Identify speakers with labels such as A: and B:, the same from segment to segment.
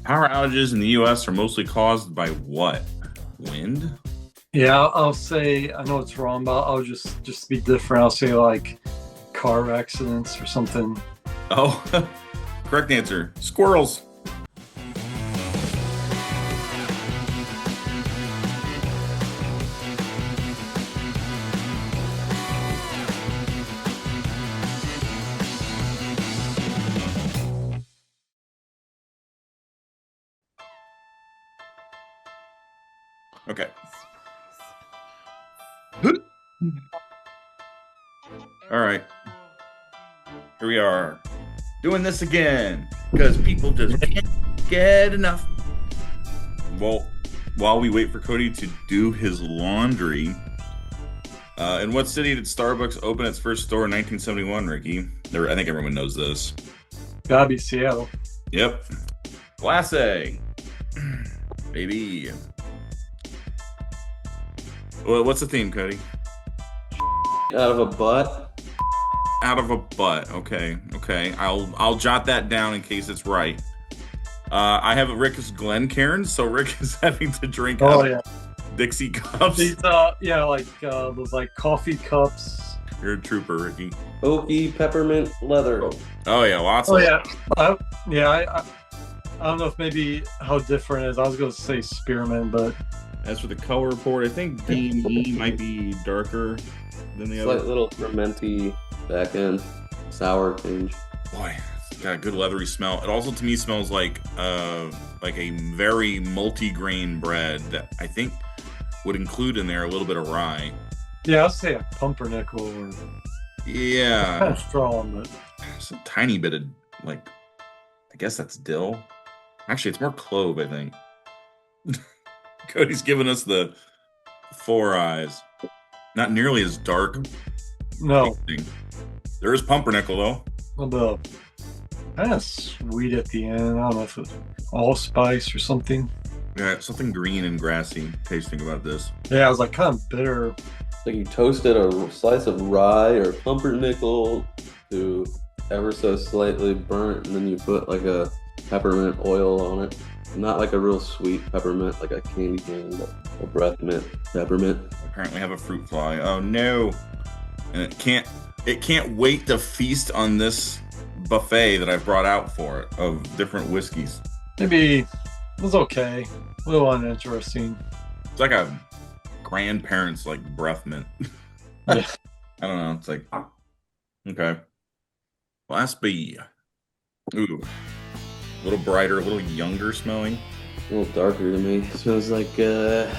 A: Power outages in the U.S. are mostly caused by what? Wind?
B: Yeah, I'll say I know it's wrong, but I'll just be different. I'll say like car accidents or something.
A: Oh, correct answer. Squirrels. Okay. All right. Here we are. Doing this again. Because people just can't get enough. Well, while we wait for Cody to do his laundry, in what city did Starbucks open its first store in 1971, Ricky? I think everyone knows this.
B: Gotta be Seattle.
A: Yep. Class A. Baby. Well, what's the theme, Cody?
C: Out of a butt.
A: Out of a butt. Okay. I'll jot that down in case it's right. I have Rick is Glencairn, so Rick is having to drink out of Dixie cups.
B: These, like those like coffee cups.
A: You're a trooper, Ricky.
C: Oaky peppermint leather.
A: Oh yeah, lots of.
B: Oh yeah, I don't know if maybe how different it is. I was going to say spearmint, but
A: as for the color report, I think D&E might be darker than the other.
C: Slight little fermenty back end, sour tinge.
A: Boy, it's got a good leathery smell. It also to me smells like a very multi-grain bread that I think would include in there a little bit of rye.
B: Yeah, I'll say a pumpernickel or
A: yeah,
B: kind of strong, but
A: it's a tiny bit of I guess that's dill. Actually, it's more clove, I think. Cody's giving us the 4 eyes. Not nearly as dark.
B: No.
A: There is pumpernickel, though.
B: The kind of sweet at the end. I don't know if it's allspice or something.
A: Yeah, something green and grassy tasting about this.
B: Yeah, it was like kind of bitter.
C: Like you toasted a slice of rye or pumpernickel to ever so slightly burnt, and then you put like a peppermint oil on it. Not like a real sweet peppermint, like a candy cane, but a breath mint peppermint.
A: Apparently have a fruit fly. Oh no! And it can't wait to feast on this buffet that I've brought out for it of different whiskeys.
B: Maybe it was okay. A little uninteresting.
A: It's like a grandparents breath mint.
B: Yeah.
A: I don't know. It's like okay. Class B. Ooh. A little brighter, a little younger smelling.
C: A little darker to me. It smells like a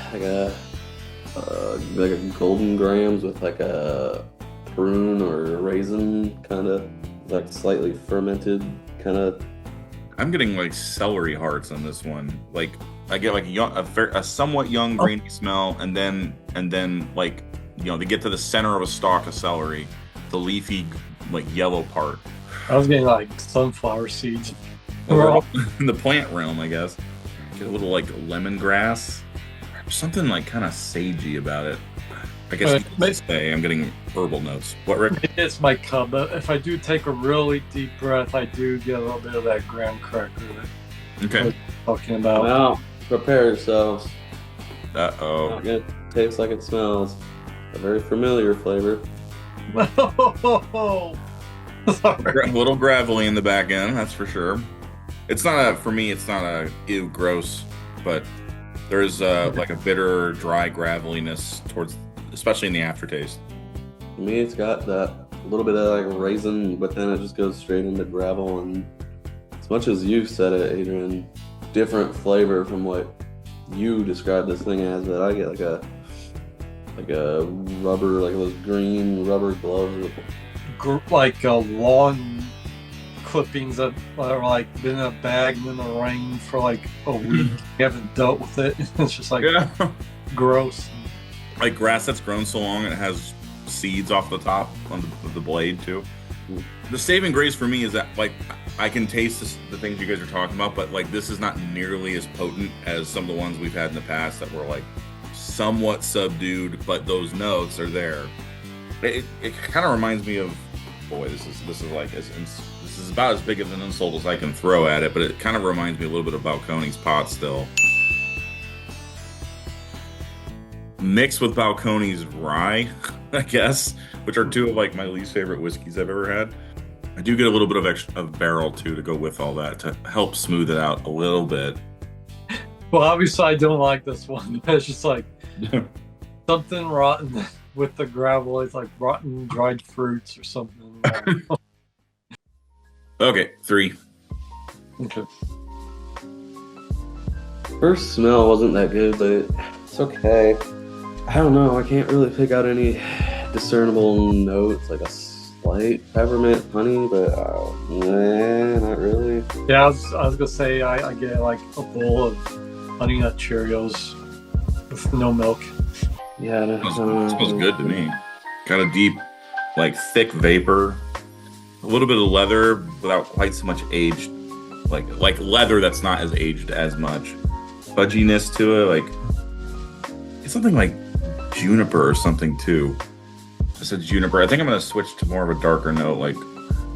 C: golden grams with like a prune or a raisin, kind of like slightly fermented, kind of.
A: I'm getting celery hearts on this one. I get a somewhat young grainy smell, and then they get to the center of a stalk of celery, the leafy yellow part.
B: I was getting sunflower seeds.
A: In the plant realm, I guess. Get a little lemongrass. Something kind of sagey about it. I guess you could say I'm getting herbal notes. What, Rick?
B: Maybe it's my cup, but if I do take a really deep breath, I do get a little bit of that graham cracker that
A: okay.
B: we're talking about.
C: Now, prepare yourselves.
A: Uh-oh.
C: Not gonna taste like it smells. A very familiar flavor.
A: A little gravelly in the back end, that's for sure. It's not for me, it's not a ew, gross, but there's a bitter, dry graveliness towards, especially in the aftertaste.
C: To me, it's got that little bit of raisin, but then it just goes straight into gravel. And as much as you said it, Adrian, different flavor from what you described this thing as, but I get like a rubber, those green rubber gloves.
B: Lawn clippings that are been in a bag in the rain for a week. You haven't dealt with it. It's just gross.
A: Like grass that's grown so long it has seeds off the top on the blade too. The saving grace for me is that I can taste the things you guys are talking about, but this is not nearly as potent as some of the ones we've had in the past that were somewhat subdued, but those notes are there. It kind of reminds me of, boy, this is This is about as big of an insult as I can throw at it, but it kind of reminds me a little bit of Balcones pot still. Mixed with Balcones Rye, I guess, which are two of like my least favorite whiskeys I've ever had. I do get a little bit of extra of barrel too to go with all that to help smooth it out a little bit.
B: Well, obviously I don't like this one. It's just like something rotten with the gravel. It's like rotten dried fruits or something.
A: Okay, 3.
B: Okay.
C: First smell wasn't that good, but it's okay. I don't know. I can't really pick out any discernible notes, like a slight peppermint honey, but not really.
B: Yeah, I was gonna say I get like a bowl of honey nut Cheerios with no milk.
C: Yeah,
A: It smells good to me. Kind of deep, like thick vapor. A little bit of leather without quite so much aged, like leather that's not as aged as much. Fudginess to it, like it's something like juniper or something too. I said juniper. I think I'm gonna switch to more of a darker note, like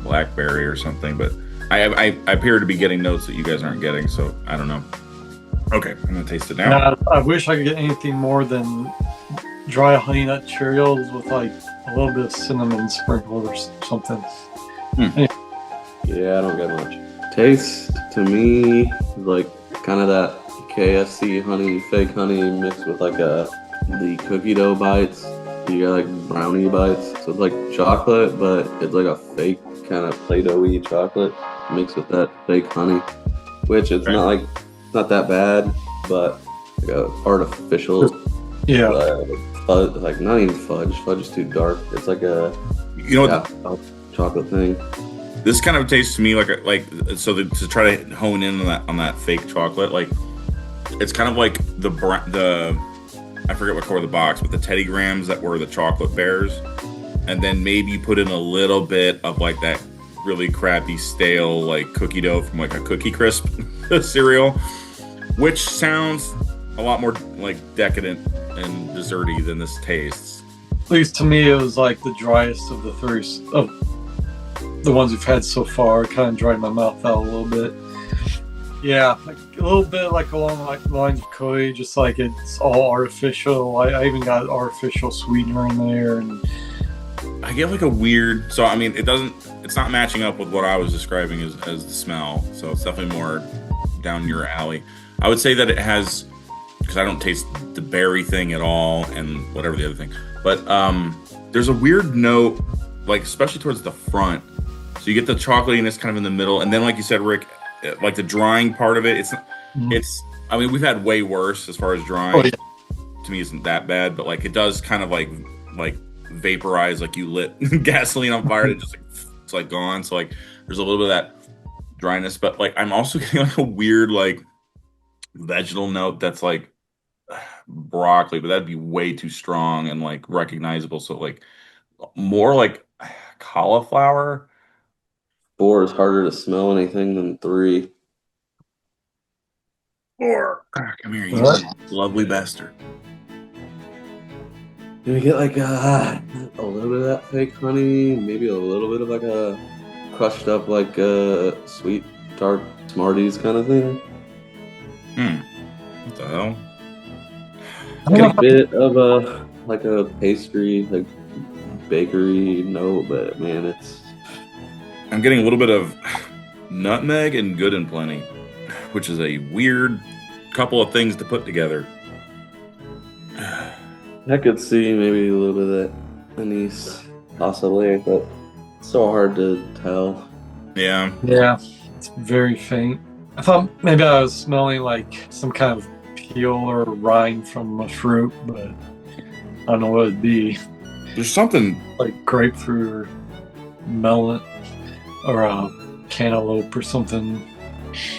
A: blackberry or something. But I appear to be getting notes that you guys aren't getting, so I don't know. Okay, I'm gonna taste it now.
B: Now, I wish I could get anything more than dry honey nut Cheerios with like a little bit of cinnamon sprinkled or something.
C: Yeah, I don't get much. Taste to me is like kind of that KFC honey, fake honey mixed with like the cookie dough bites. You got like brownie bites. So it's like chocolate, but it's like a fake kind of Play-Doh-y chocolate mixed with that fake honey, which it's not that bad, but like a artificial.
B: Yeah.
C: Fudge, like not even fudge. Fudge is too dark. It's like a chocolate thing.
A: This kind of tastes to me like to try to hone in on that fake chocolate, like it's kind of like the I forget what color the box, but the Teddy Grahams that were the chocolate bears, and then maybe put in a little bit of like that really crappy stale like cookie dough from like a Cookie Crisp cereal, which sounds a lot more like decadent and desserty than this tastes.
B: At least to me, it was like the driest of the three of the ones we've had so far. Kind of dried my mouth out a little bit. Yeah, like a little bit like along like the lines of Cody, just like it's all artificial. I even got artificial sweetener in there, and
A: I get like a weird. So I mean, it's not matching up with what I was describing as the smell. So it's definitely more down your alley. I would say that it has, because I don't taste the berry thing at all, and whatever the other thing. But there's a weird note, like especially towards the front. So you get the chocolatiness kind of in the middle, and then like you said, Rick, like the drying part of it, it's I mean, we've had way worse as far as drying.
B: Oh, yeah.
A: To me isn't that bad, but like it does kind of like vaporize, like you lit gasoline on fire and it just like it's like gone. So like there's a little bit of that dryness, but like I'm also getting like a weird like vegetal note that's like broccoli, but that'd be way too strong and like recognizable. So like more like cauliflower.
C: 4 is harder to smell anything than 3.
A: 4. Come here, you lovely bastard.
C: You get like a little bit of that fake honey, maybe a little bit of like a crushed up like sweet tart Smarties kind of thing.
A: What the hell?
C: Get a bit of a pastry, like bakery note, but man,
A: I'm getting a little bit of nutmeg and Good and Plenty, which is a weird couple of things to put together.
C: I could see maybe a little bit of that anise, possibly, but it's so hard to tell.
A: Yeah.
B: Yeah, it's very faint. I thought maybe I was smelling like some kind of peel or rind from a fruit, but I don't know what it'd be.
A: There's something
B: Like grapefruit or melon or cantaloupe or something.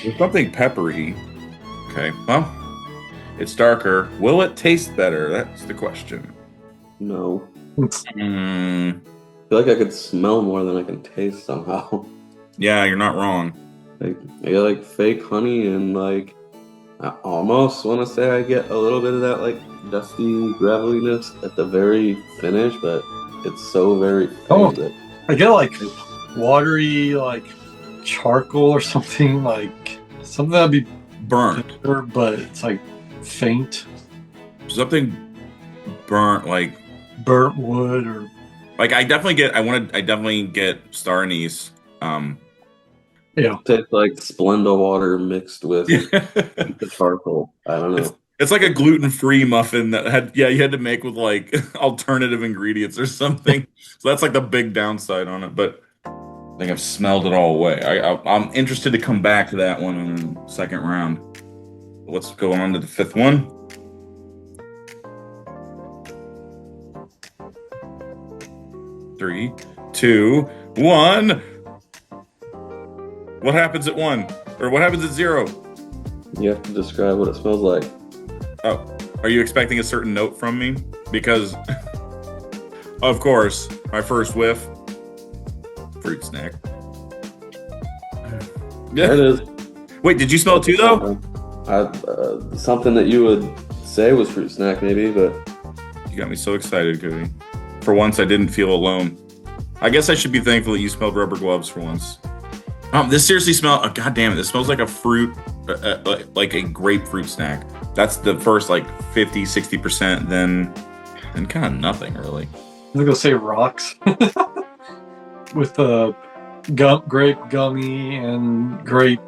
A: There's something peppery. Okay, well, it's darker. Will it taste better? That's the question.
C: No.
A: Mm,
C: I feel like I could smell more than I can taste somehow.
A: yeah, you're not wrong.
C: Like I get like fake honey and like I almost want to say I get a little bit of that like dusty graveliness at the very finish, but it's so very faint that
B: I get like watery, like charcoal or something that'd be
A: Burnt.
B: bitter, but it's like faint.
A: Something burnt, like
B: Burnt wood or
A: like I definitely get star anise.
B: yeah.
C: Tastes like Splenda water mixed with the charcoal. I don't know.
A: It's like a gluten-free muffin that you had to make with like alternative ingredients or something. So that's like the big downside on it. But I think I've smelled it all away. I'm interested to come back to that one in the second round. Let's go on to the fifth one. Three, two, one. What happens at 1? Or what happens at 0?
C: You have to describe what it smells like.
A: Oh, are you expecting a certain note from me? Because, of course, my first whiff, fruit snack.
C: There it is.
A: Wait, did you smell it too, though?
C: Something that you would say was fruit snack, maybe, but
A: You got me so excited, Cody. For once, I didn't feel alone. I guess I should be thankful that you smelled rubber gloves for once. This seriously smells. Oh, God damn it! This smells like a fruit, like a grapefruit snack. That's the first like 50-60%. Then kind of nothing really.
B: I'm gonna say rocks with grape gummy and grape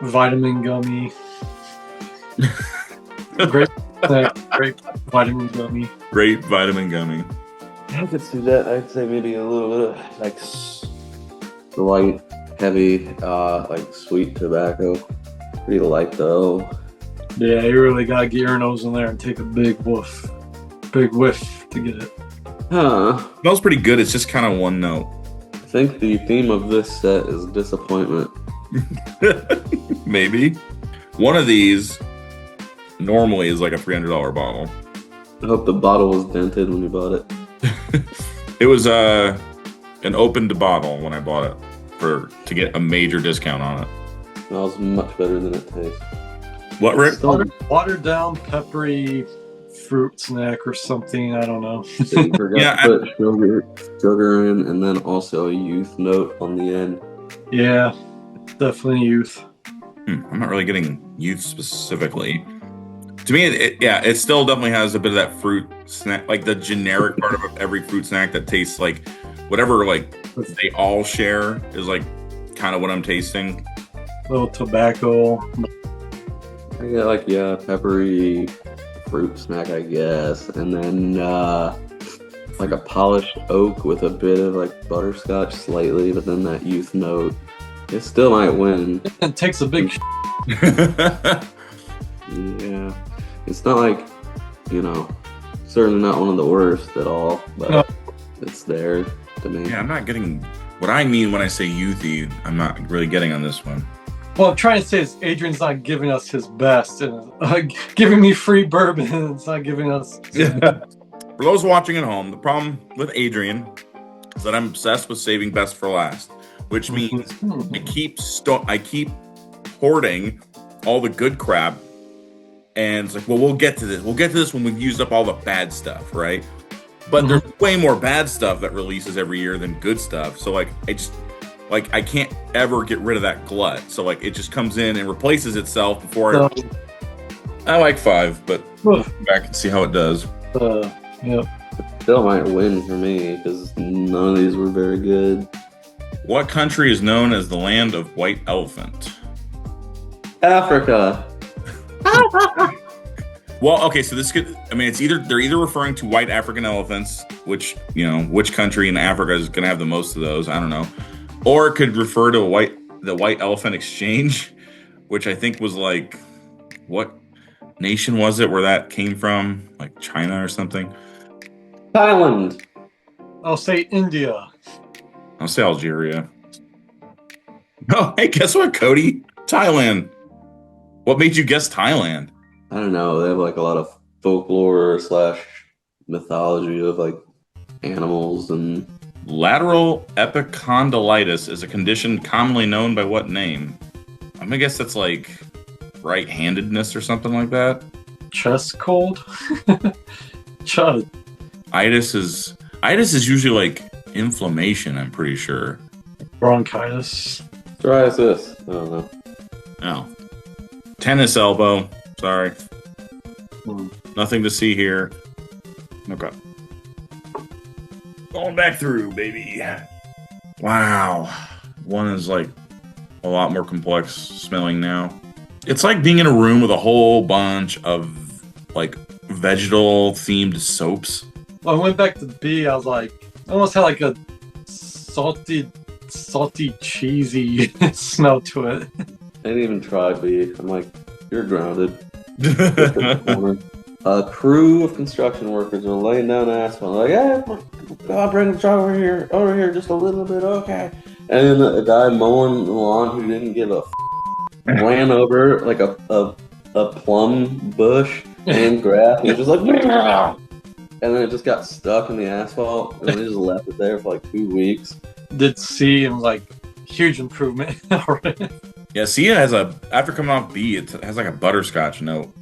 B: vitamin gummy. grape vitamin gummy.
A: Grape vitamin gummy.
C: I could see that. I'd say maybe a little bit of like light, heavy, like sweet tobacco. Pretty light though.
B: Yeah, you really gotta get your nose in there and take a big whiff to get it.
C: Huh.
A: Smells pretty good. It's just kind of one note.
C: I think the theme of this set is disappointment.
A: Maybe. One of these normally is like a $300 bottle.
C: I hope the bottle was dented when you bought it.
A: It was an opened bottle when I bought it to get a major discount on it.
C: Smells much better than it tastes.
A: What, Rick?
B: Watered down, peppery fruit snack or something. I don't know.
C: You forgot to put sugar in, and then also a youth note on the end.
B: Yeah, definitely youth.
A: I'm not really getting youth specifically. To me, it still definitely has a bit of that fruit snack, like the generic part of every fruit snack that tastes like whatever like they all share is like kind of what I'm tasting.
B: Little tobacco.
C: I get peppery fruit snack, I guess, and then like a polished oak with a bit of like butterscotch slightly, but then that youth note. It still might win.
B: It takes a big.
C: Yeah, it's not like, certainly not one of the worst at all, but
B: No.
C: It's there to me.
A: Yeah, I'm not getting what I mean when I say youthy. I'm not really getting on this one.
B: What I'm trying to say is Adrian's not giving us his best and giving me free bourbon and it's not giving us.
A: For those watching at home, the problem with Adrian is that I'm obsessed with saving best for last, which means I keep hoarding all the good crap, and it's like, well, we'll get to this. We'll get to this when we've used up all the bad stuff, right? But there's way more bad stuff that releases every year than good stuff. So I can't ever get rid of that glut. So it just comes in and replaces itself before I like 5, but we'll come back and see how it does.
B: Yeah.
C: Still might win for me because none of these were very good.
A: What country is known as the land of white elephant?
C: Africa.
A: Well, okay, so this could, they're either referring to white African elephants, which country in Africa is going to have the most of those, I don't know. Or it could refer to the white elephant exchange, which I think was like, what nation was it where that came from? Like China or something?
C: Thailand.
B: I'll say India.
A: I'll say Algeria. Oh, hey, guess what, Cody? Thailand. What made you guess Thailand?
C: I don't know. They have like a lot of folklore / mythology of like animals and.
A: Lateral epicondylitis is a condition commonly known by what name? I'm gonna guess that's like right-handedness or something like that.
B: Chest cold. Chud.
A: Itis is usually like inflammation. I'm pretty sure.
B: Bronchitis.
C: Dry as this. I don't know.
A: Oh. Tennis elbow. Sorry.
B: Hmm.
A: Nothing to see here. Okay. Going back through, baby. Wow. One is like a lot more complex smelling now. It's like being in a room with a whole bunch of like vegetal themed soaps.
B: When I went back to B, I was like, I almost had like a salty, cheesy smell to it.
C: I didn't even try B. I'm like, you're grounded. A crew of construction workers are laying down asphalt. Like, hey, I'll bring the truck over here, just a little bit, okay. And then a guy mowing the lawn who didn't give a ran over like a plum bush and grass. He was just like, and then it just got stuck in the asphalt, and they just left it there for like 2 weeks.
B: Did C and was like huge improvement.
A: Yeah, C has after coming off B, it has like a butterscotch note.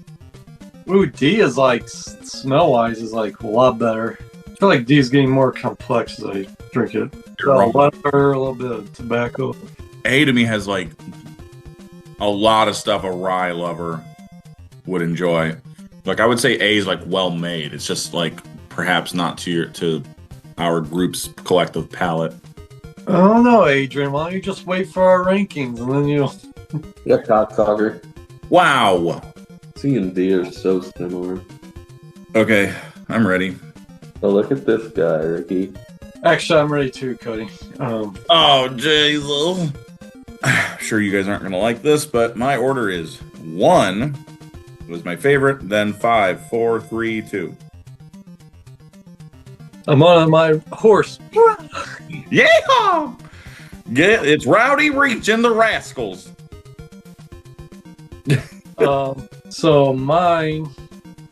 B: Ooh, D is like smell wise is like a lot better. I feel like D is getting more complex as I drink it. Butter, a little bit of tobacco.
A: A to me has like a lot of stuff a rye lover would enjoy. Like I would say A is like well made. It's just like perhaps not to our group's collective palate.
B: I don't know, Adrian. Why don't you just wait for our rankings and then you'll...
C: Yeah, cocksucker.
A: Wow.
C: C and D are so similar.
A: Okay, I'm ready.
C: Oh, look at this guy, Ricky.
B: Actually, I'm ready too, Cody.
A: Oh, Jesus. I'm sure you guys aren't going to like this, but my order is 1 was my favorite, then 5, 4, 3, 2.
B: I'm on my horse.
A: Yeah! Yeah, it's Rowdy Reach and the Rascals.
B: So mine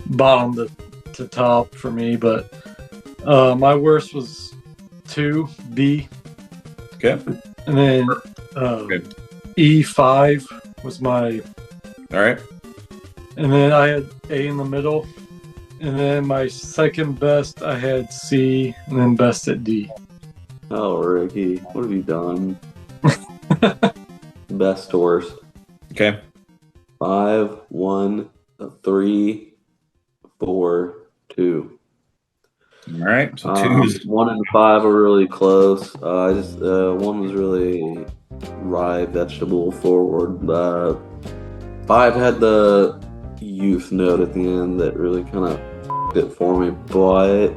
B: bottom to top for me, but my worst was 2, B.
A: Okay.
B: And then
A: Okay.
B: E5 was my...
A: All right.
B: And then I had A in the middle. And then my second best, I had C, and then best at D.
C: Oh, Ricky, what have you done? Best to worst.
A: Okay.
C: 5, 1, 3, 4, 2.
A: All right. So 2 is
C: 1 and 5 were really close. I just 1 was really rye vegetable forward. 5 had the youth note at the end that really kind of it for me, but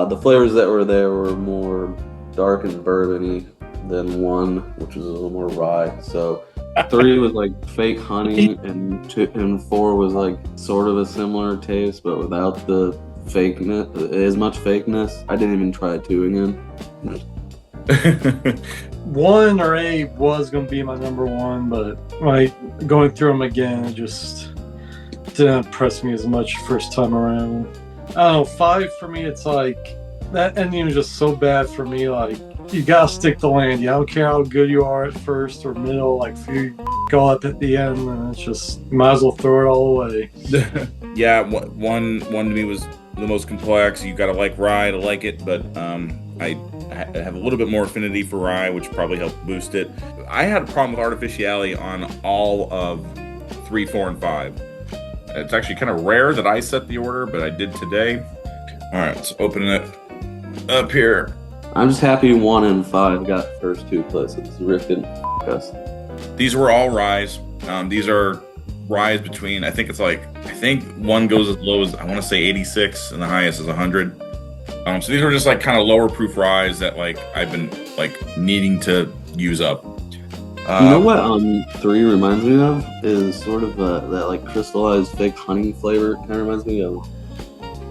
C: the flavors that were there were more dark and bourbony than 1, which was a little more rye. So 3 was like fake honey, and 2 and 4 was like sort of a similar taste, but without the fakeness, as much fakeness. I didn't even try 2 again.
B: 1 or A was going to be my number 1, but like going through them again, it just didn't impress me as much first time around. I don't know, 5 for me, it's like that ending was just so bad for me. Like, you gotta stick to land. I don't care how good you are at first or middle. Like, if you go up at the end, then it's just, you might as well throw it all away.
A: Yeah, one to me was the most complex. You gotta like rye to like it, but I have a little bit more affinity for rye, which probably helped boost it. I had a problem with artificiality on all of 3, 4, and 5. It's actually kind of rare that I set the order, but I did today. All right, let's open it up here.
C: I'm just happy 1 and 5 got first 2 places. Riff didn't us.
A: These were all ryes. These are ryes between, I think 1 goes as low as, I want to say 86, and the highest is 100. So these are just like kind of lower proof ryes that like I've been like needing to use up.
C: You know what 3 reminds me of is sort of that like crystallized fake honey flavor. Kind of reminds me of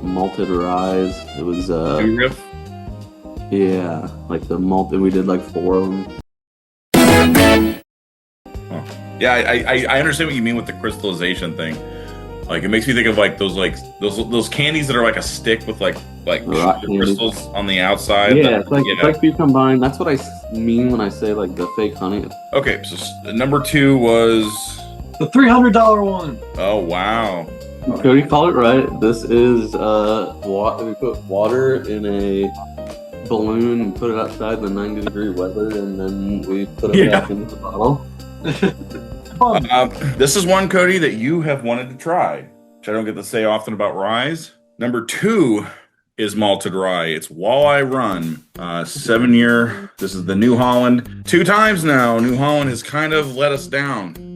C: malted ryes. It was
A: Riff.
C: Yeah, like the malted. We did like 4 of them.
A: Oh. Yeah, I understand what you mean with the crystallization thing. Like it makes me think of like those candies that are like a stick with like crystals on the outside.
C: Yeah, it's like if you combine. That's what I mean when I say like the fake honey.
A: Okay, so number 2 was
B: the $300 one.
A: Oh wow!
C: Cody called it right. This is we put water in a balloon and put it outside in the 90-degree weather, and then we put it back into the bottle.
A: This is one, Cody, that you have wanted to try, which I don't get to say often about ryes. Number 2 is malted rye. It's Walleye Run, 7-year. This is the New Holland. 2 times now, New Holland has kind of let us down.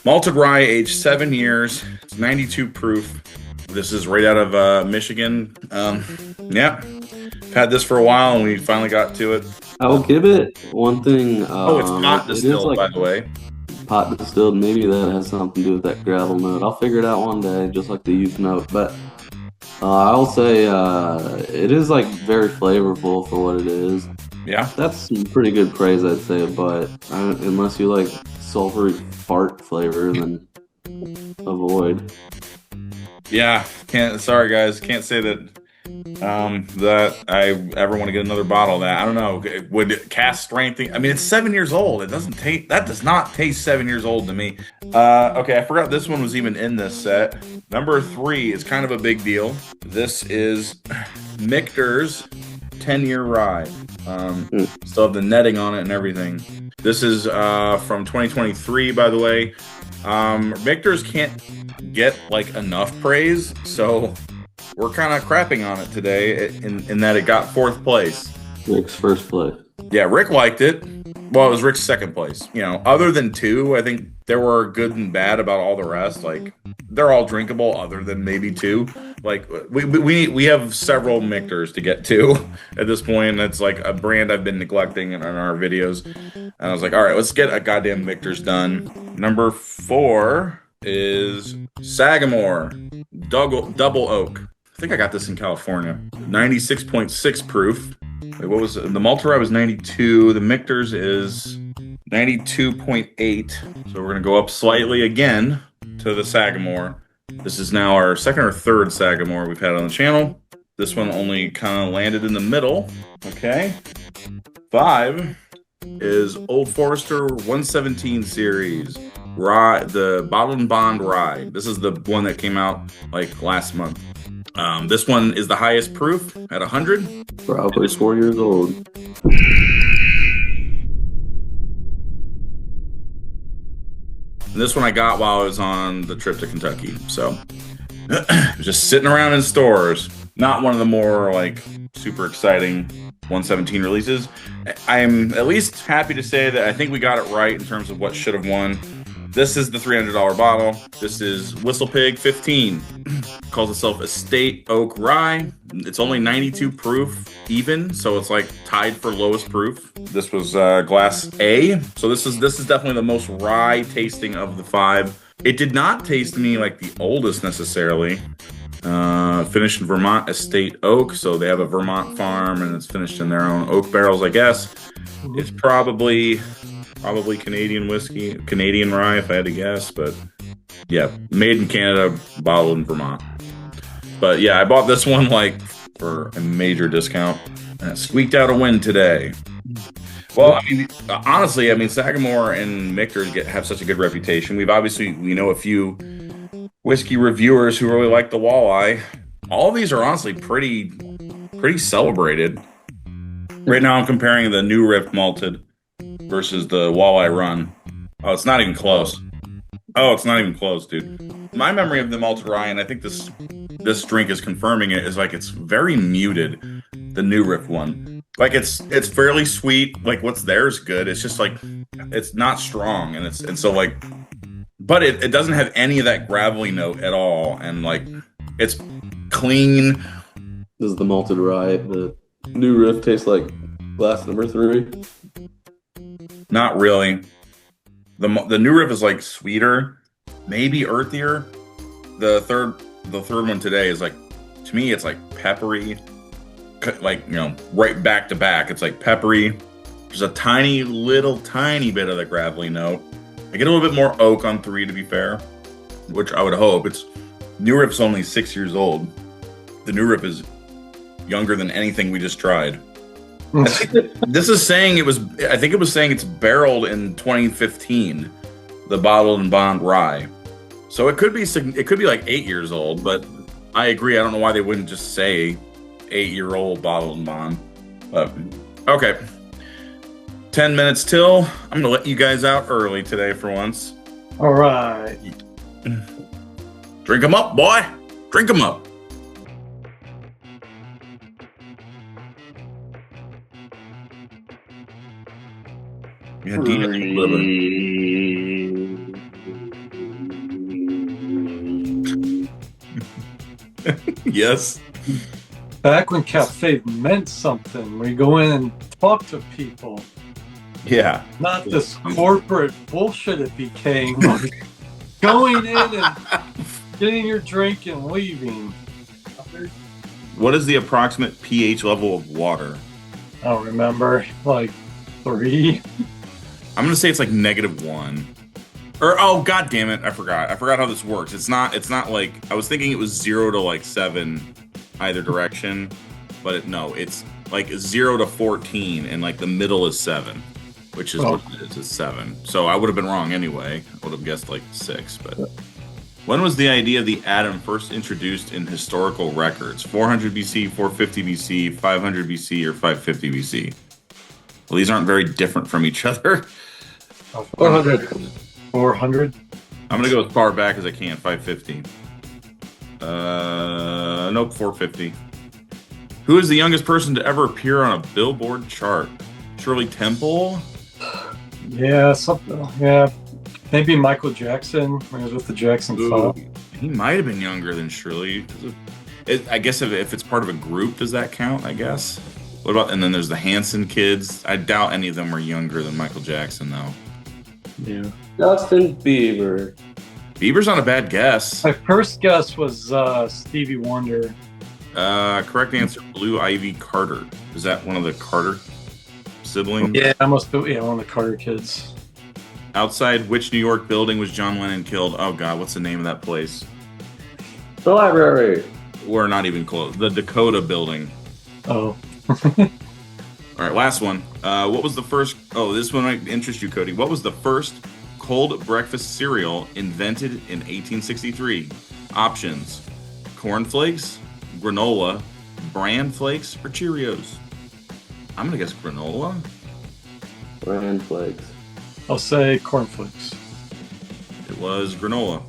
A: Malted rye, aged 7 years. It's 92 proof. This is right out of Michigan. Yeah, I've had this for a while, and we finally got to it.
C: I'll give it one thing.
A: It's pot distilled, by the way.
C: Pot distilled. Maybe that has something to do with that gravel note. I'll figure it out one day, just like the youth note. But I'll say it is like very flavorful for what it is.
A: Yeah,
C: that's some pretty good praise, I'd say. But unless you like sulfury fart flavor, then avoid.
A: Yeah, sorry guys, can't say that that I ever want to get another bottle of that. I don't know. Would cast strength? I mean, it's 7 years old. It doesn't taste. That does not taste 7 years old to me. Okay, I forgot this one was even in this set. Number 3 is kind of a big deal. This is Michter's 10-year rye. Still have the netting on it and everything. This is from 2023, by the way. Michter's can't get like enough praise, so we're kind of crapping on it today in that it got 4th place.
C: Rick's first place.
A: Yeah, Rick liked it. Well, it was Rick's 2nd place. You know, other than 2, I think there were good and bad about all the rest. Like, they're all drinkable other than maybe 2. Like, we have several Michters to get to at this point. And it's like a brand I've been neglecting in our videos. And I was like, all right, let's get a goddamn Michter's done. Number 4 is Sagamore Double Oak. I think I got this in California. 96.6 proof. Wait, what was it? The malted rye was 92. The Michter's is 92.8. So we're gonna go up slightly again to the Sagamore. This is now our 2nd or 3rd Sagamore we've had on the channel. This one only kind of landed in the middle. Okay. 5 is Old Forester 117 series. Rye, the Bottled and Bond Rye. This is the one that came out like last month. This one is the highest proof at 100.
C: Probably 4 years old.
A: And this one I got while I was on the trip to Kentucky. So it was just sitting around in stores. Not one of the more like super exciting 117 releases. I'm at least happy to say that I think we got it right in terms of what should have won. This is the $300 bottle. This is Whistlepig 15. Calls itself Estate Oak Rye. It's only 92 proof even, so it's like tied for lowest proof. This was glass A. So this is definitely the most rye tasting of the 5. It did not taste to me like the oldest necessarily. Finished in Vermont Estate Oak, so they have a Vermont farm and it's finished in their own oak barrels, I guess. It's probably Canadian whiskey, Canadian rye if I had to guess, but yeah, made in Canada, bottled in Vermont. But yeah, I bought this one like for a major discount and it squeaked out a win today. Well, I mean, honestly, I mean, Sagamore and Michter have such a good reputation. We know a few whiskey reviewers who really like the Walleye. All of these are honestly pretty celebrated. Right now I'm comparing the new Riff Malted versus the Walleye Run. Oh, it's not even close. Oh, it's not even close, dude. My memory of the malted rye, and I think this drink is confirming it, is like it's very muted. The new Riff one, like it's fairly sweet. Like what's there is good. It's just like it's not strong, and so like, but it doesn't have any of that gravelly note at all, and like it's clean.
C: This is the malted rye. The new Riff tastes like glass number 3.
A: Not really. The new Riff is like sweeter, maybe earthier. The third one today is like, to me, it's like peppery, like, you know, right back to back. It's like peppery. There's a tiny bit of the gravelly note. I get a little bit more oak on 3, to be fair, which I would hope. New Riff's only 6 years old. The new Riff is younger than anything we just tried. This is saying I think it was saying it's barreled in 2015, the Bottled and Bond Rye. So it could be like 8 years old, but I agree. I don't know why they wouldn't just say 8-year-old bottled and bond. But okay. 10 minutes till. I'm gonna let you guys out early today for once.
B: All right.
A: Drink them up, boy. Drink them up. Yeah, yes.
B: Back when cafe meant something, we go in and talk to people.
A: Yeah.
B: Not this corporate bullshit it became. Going in and getting your drink and leaving.
A: What is the approximate pH level of water?
B: I don't remember. Like 3.
A: I'm gonna say it's like -1. Or oh god damn it, I forgot how this works. It's not like I was thinking it was 0 to like 7 either direction, but no, it's like 0 to 14 and like the middle is 7, which is what it is. It's 7. So I would have been wrong anyway. I would have guessed like 6, but when was the idea of the atom first introduced in historical records? 400 BC, 450 BC, 500 BC, or 550 BC? Well, these aren't very different from each other.
B: 400. 400.
A: I'm gonna go as far back as I can. 550. Nope. 450. Who is the youngest person to ever appear on a Billboard chart? Shirley Temple.
B: Yeah, something. Yeah, maybe Michael Jackson when he was with the Jackson 5.
A: He might have been younger than Shirley. I guess if it's part of a group, does that count? I guess. What about? And then there's the Hanson kids. I doubt any of them were younger than Michael Jackson, though.
B: Yeah.
C: Justin Bieber.
A: Bieber's not a bad guess.
B: My first guess was Stevie Wonder.
A: Correct answer: Blue Ivy Carter. Is that one of the Carter siblings?
B: Yeah, I must be one of the Carter kids.
A: Outside which New York building was John Lennon killed? Oh God, what's the name of that place?
C: The library.
A: We're not even close. The Dakota building.
B: Oh.
A: All right, last one. What was the first? Oh, this one might interest you, Cody. What was the first cold breakfast cereal invented in 1863? Options: cornflakes, granola, bran flakes, or Cheerios. I'm gonna guess granola.
C: Bran flakes.
B: I'll say cornflakes.
A: It was granola.